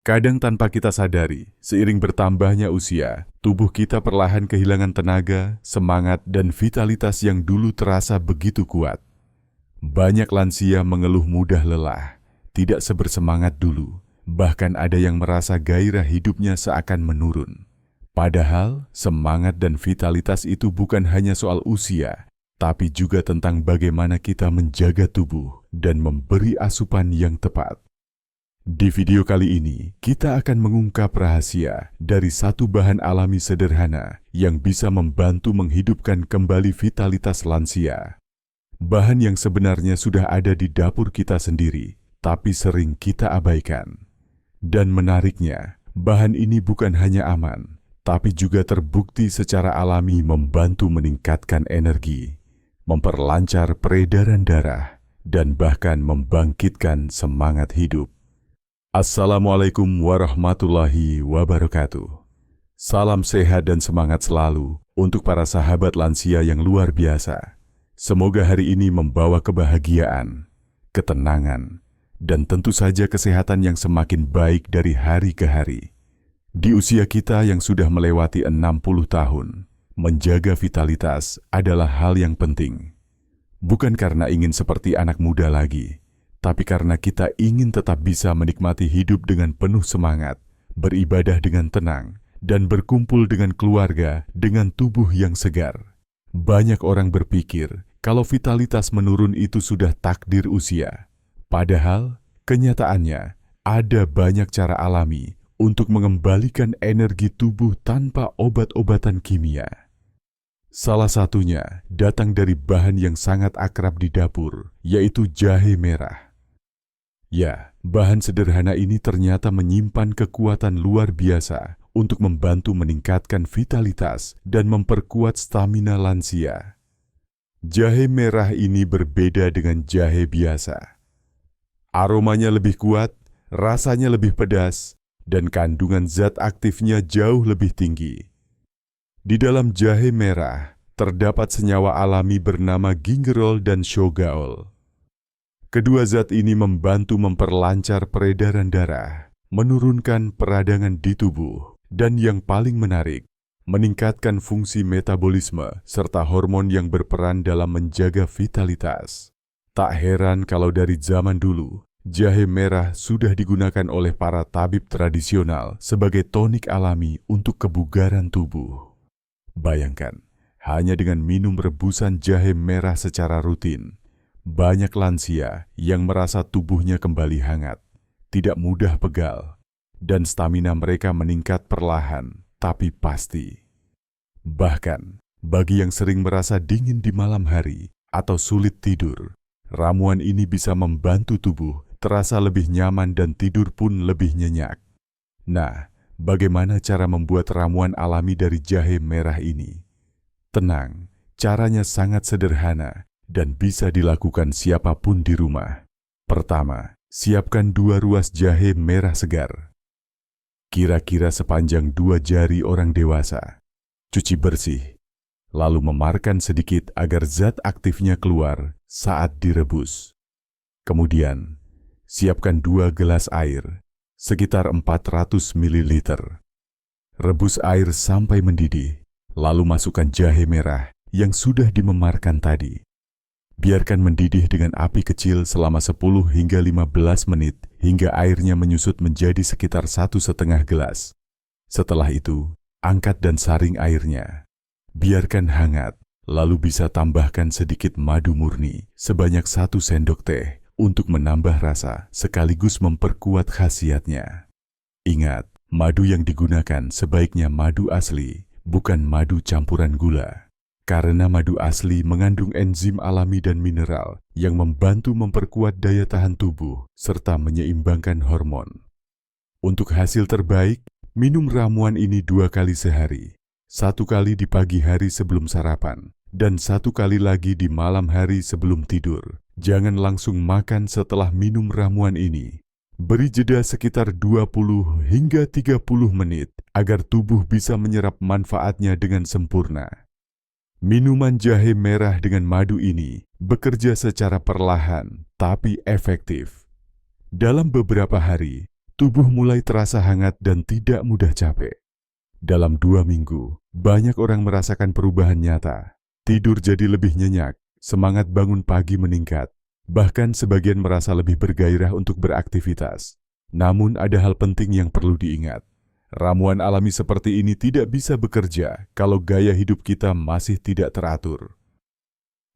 Kadang tanpa kita sadari, seiring bertambahnya usia, tubuh kita perlahan kehilangan tenaga, semangat, dan vitalitas yang dulu terasa begitu kuat. Banyak lansia mengeluh mudah lelah, tidak sebersemangat dulu, bahkan ada yang merasa gairah hidupnya seakan menurun. Padahal, semangat dan vitalitas itu bukan hanya soal usia, tapi juga tentang bagaimana kita menjaga tubuh dan memberi asupan yang tepat. Di video kali ini, kita akan mengungkap rahasia dari satu bahan alami sederhana yang bisa membantu menghidupkan kembali vitalitas lansia. Bahan yang sebenarnya sudah ada di dapur kita sendiri, tapi sering kita abaikan. Dan menariknya, bahan ini bukan hanya aman, tapi juga terbukti secara alami membantu meningkatkan energi, memperlancar peredaran darah, dan bahkan membangkitkan semangat hidup. Assalamualaikum warahmatullahi wabarakatuh. Salam sehat dan semangat selalu untuk para sahabat lansia yang luar biasa. Semoga hari ini membawa kebahagiaan, ketenangan, dan tentu saja kesehatan yang semakin baik dari hari ke hari. Di usia kita yang sudah melewati 60 tahun, menjaga vitalitas adalah hal yang penting. Bukan karena ingin seperti anak muda lagi, tapi karena kita ingin tetap bisa menikmati hidup dengan penuh semangat, beribadah dengan tenang, dan berkumpul dengan keluarga dengan tubuh yang segar. Banyak orang berpikir kalau vitalitas menurun itu sudah takdir usia. Padahal, kenyataannya ada banyak cara alami untuk mengembalikan energi tubuh tanpa obat-obatan kimia. Salah satunya datang dari bahan yang sangat akrab di dapur, yaitu jahe merah. Ya, bahan sederhana ini ternyata menyimpan kekuatan luar biasa untuk membantu meningkatkan vitalitas dan memperkuat stamina lansia. Jahe merah ini berbeda dengan jahe biasa. Aromanya lebih kuat, rasanya lebih pedas, dan kandungan zat aktifnya jauh lebih tinggi. Di dalam jahe merah, terdapat senyawa alami bernama gingerol dan shogaol. Kedua zat ini membantu memperlancar peredaran darah, menurunkan peradangan di tubuh, dan yang paling menarik, meningkatkan fungsi metabolisme serta hormon yang berperan dalam menjaga vitalitas. Tak heran kalau dari zaman dulu, jahe merah sudah digunakan oleh para tabib tradisional sebagai tonik alami untuk kebugaran tubuh. Bayangkan, hanya dengan minum rebusan jahe merah secara rutin, banyak lansia yang merasa tubuhnya kembali hangat, tidak mudah pegal, dan stamina mereka meningkat perlahan, tapi pasti. Bahkan, bagi yang sering merasa dingin di malam hari atau sulit tidur, ramuan ini bisa membantu tubuh terasa lebih nyaman dan tidur pun lebih nyenyak. Nah, bagaimana cara membuat ramuan alami dari jahe merah ini? Tenang, caranya sangat sederhana dan bisa dilakukan siapapun di rumah. Pertama, siapkan 2 ruas jahe merah segar. Kira-kira sepanjang 2 jari orang dewasa. Cuci bersih, lalu memarkan sedikit agar zat aktifnya keluar saat direbus. Kemudian, siapkan 2 gelas air, sekitar 400 ml. Rebus air sampai mendidih, lalu masukkan jahe merah yang sudah dimemarkan tadi. Biarkan mendidih dengan api kecil selama 10 hingga 15 menit hingga airnya menyusut menjadi sekitar 1,5 gelas. Setelah itu, angkat dan saring airnya. Biarkan hangat, lalu bisa tambahkan sedikit madu murni sebanyak 1 sendok teh untuk menambah rasa sekaligus memperkuat khasiatnya. Ingat, madu yang digunakan sebaiknya madu asli, bukan madu campuran gula. Karena madu asli mengandung enzim alami dan mineral yang membantu memperkuat daya tahan tubuh serta menyeimbangkan hormon. Untuk hasil terbaik, minum ramuan ini 2 kali sehari. 1 kali di pagi hari sebelum sarapan, dan 1 kali lagi di malam hari sebelum tidur. Jangan langsung makan setelah minum ramuan ini. Beri jeda sekitar 20 hingga 30 menit agar tubuh bisa menyerap manfaatnya dengan sempurna. Minuman jahe merah dengan madu ini bekerja secara perlahan tapi efektif. Dalam beberapa hari, tubuh mulai terasa hangat dan tidak mudah capek. Dalam 2 minggu, banyak orang merasakan perubahan nyata. Tidur jadi lebih nyenyak, semangat bangun pagi meningkat, bahkan sebagian merasa lebih bergairah untuk beraktivitas. Namun ada hal penting yang perlu diingat. Ramuan alami seperti ini tidak bisa bekerja kalau gaya hidup kita masih tidak teratur.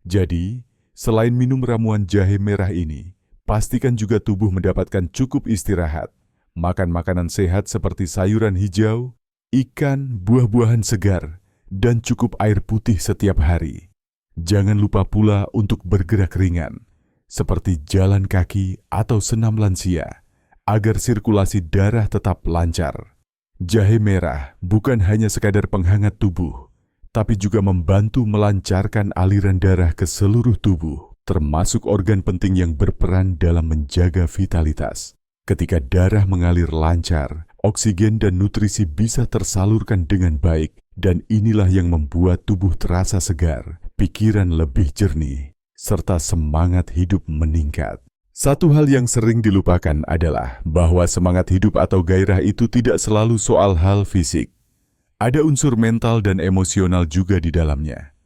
Jadi, selain minum ramuan jahe merah ini, pastikan juga tubuh mendapatkan cukup istirahat. Makan makanan sehat seperti sayuran hijau, ikan, buah-buahan segar, dan cukup air putih setiap hari. Jangan lupa pula untuk bergerak ringan, seperti jalan kaki atau senam lansia, agar sirkulasi darah tetap lancar. Jahe merah bukan hanya sekadar penghangat tubuh, tapi juga membantu melancarkan aliran darah ke seluruh tubuh, termasuk organ penting yang berperan dalam menjaga vitalitas. Ketika darah mengalir lancar, oksigen dan nutrisi bisa tersalurkan dengan baik, dan inilah yang membuat tubuh terasa segar, pikiran lebih jernih, serta semangat hidup meningkat. Satu hal yang sering dilupakan adalah bahwa semangat hidup atau gairah itu tidak selalu soal hal fisik. Ada unsur mental dan emosional juga di dalamnya.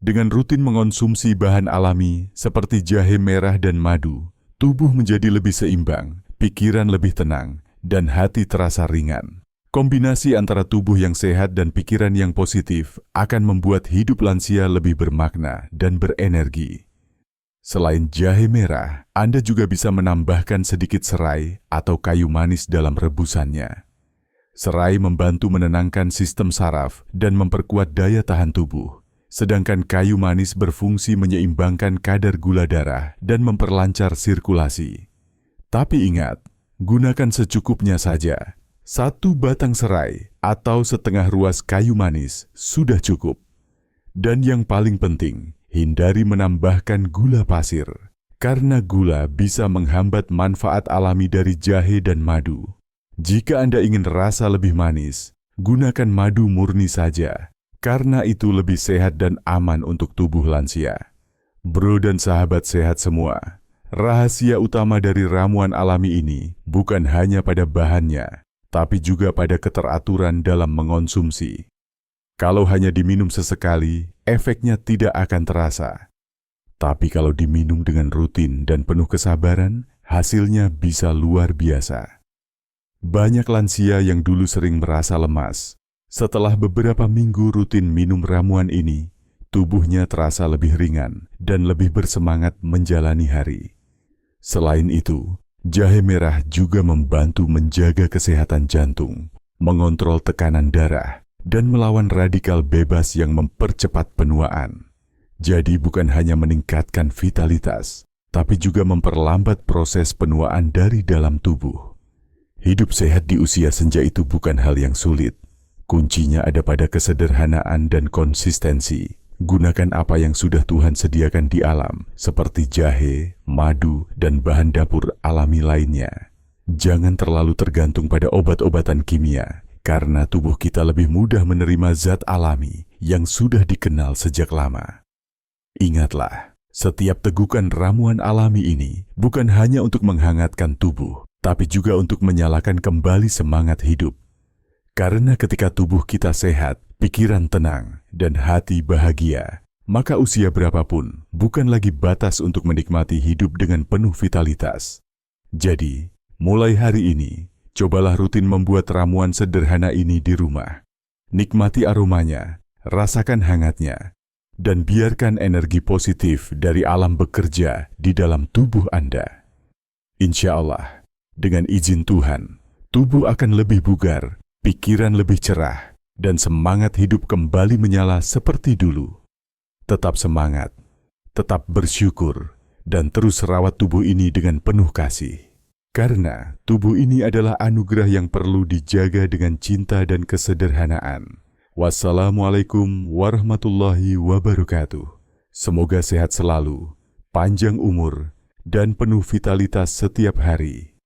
Dengan rutin mengonsumsi bahan alami seperti jahe merah dan madu, tubuh menjadi lebih seimbang, pikiran lebih tenang, dan hati terasa ringan. Kombinasi antara tubuh yang sehat dan pikiran yang positif akan membuat hidup lansia lebih bermakna dan berenergi. Selain jahe merah, Anda juga bisa menambahkan sedikit serai atau kayu manis dalam rebusannya. Serai membantu menenangkan sistem saraf dan memperkuat daya tahan tubuh, sedangkan kayu manis berfungsi menyeimbangkan kadar gula darah dan memperlancar sirkulasi. Tapi ingat, gunakan secukupnya saja. 1 batang serai atau setengah ruas kayu manis sudah cukup. Dan yang paling penting, hindari menambahkan gula pasir, karena gula bisa menghambat manfaat alami dari jahe dan madu. Jika Anda ingin rasa lebih manis, gunakan madu murni saja, karena itu lebih sehat dan aman untuk tubuh lansia. Bro dan sahabat sehat semua, rahasia utama dari ramuan alami ini bukan hanya pada bahannya, tapi juga pada keteraturan dalam mengonsumsi. Kalau hanya diminum sesekali, efeknya tidak akan terasa. Tapi kalau diminum dengan rutin dan penuh kesabaran, hasilnya bisa luar biasa. Banyak lansia yang dulu sering merasa lemas. Setelah beberapa minggu rutin minum ramuan ini, tubuhnya terasa lebih ringan dan lebih bersemangat menjalani hari. Selain itu, jahe merah juga membantu menjaga kesehatan jantung, mengontrol tekanan darah, dan melawan radikal bebas yang mempercepat penuaan. Jadi bukan hanya meningkatkan vitalitas, tapi juga memperlambat proses penuaan dari dalam tubuh. Hidup sehat di usia senja itu bukan hal yang sulit. Kuncinya ada pada kesederhanaan dan konsistensi. Gunakan apa yang sudah Tuhan sediakan di alam, seperti jahe, madu, dan bahan dapur alami lainnya. Jangan terlalu tergantung pada obat-obatan kimia, karena tubuh kita lebih mudah menerima zat alami yang sudah dikenal sejak lama. Ingatlah, setiap tegukan ramuan alami ini bukan hanya untuk menghangatkan tubuh, tapi juga untuk menyalakan kembali semangat hidup. Karena ketika tubuh kita sehat, pikiran tenang, dan hati bahagia, maka usia berapapun bukan lagi batas untuk menikmati hidup dengan penuh vitalitas. Jadi, mulai hari ini, cobalah rutin membuat ramuan sederhana ini di rumah. Nikmati aromanya, rasakan hangatnya, dan biarkan energi positif dari alam bekerja di dalam tubuh Anda. Insya Allah, dengan izin Tuhan, tubuh akan lebih bugar, pikiran lebih cerah, dan semangat hidup kembali menyala seperti dulu. Tetap semangat, tetap bersyukur, dan terus rawat tubuh ini dengan penuh kasih. Karena tubuh ini adalah anugerah yang perlu dijaga dengan cinta dan kesederhanaan. Wassalamualaikum warahmatullahi wabarakatuh. Semoga sehat selalu, panjang umur, dan penuh vitalitas setiap hari.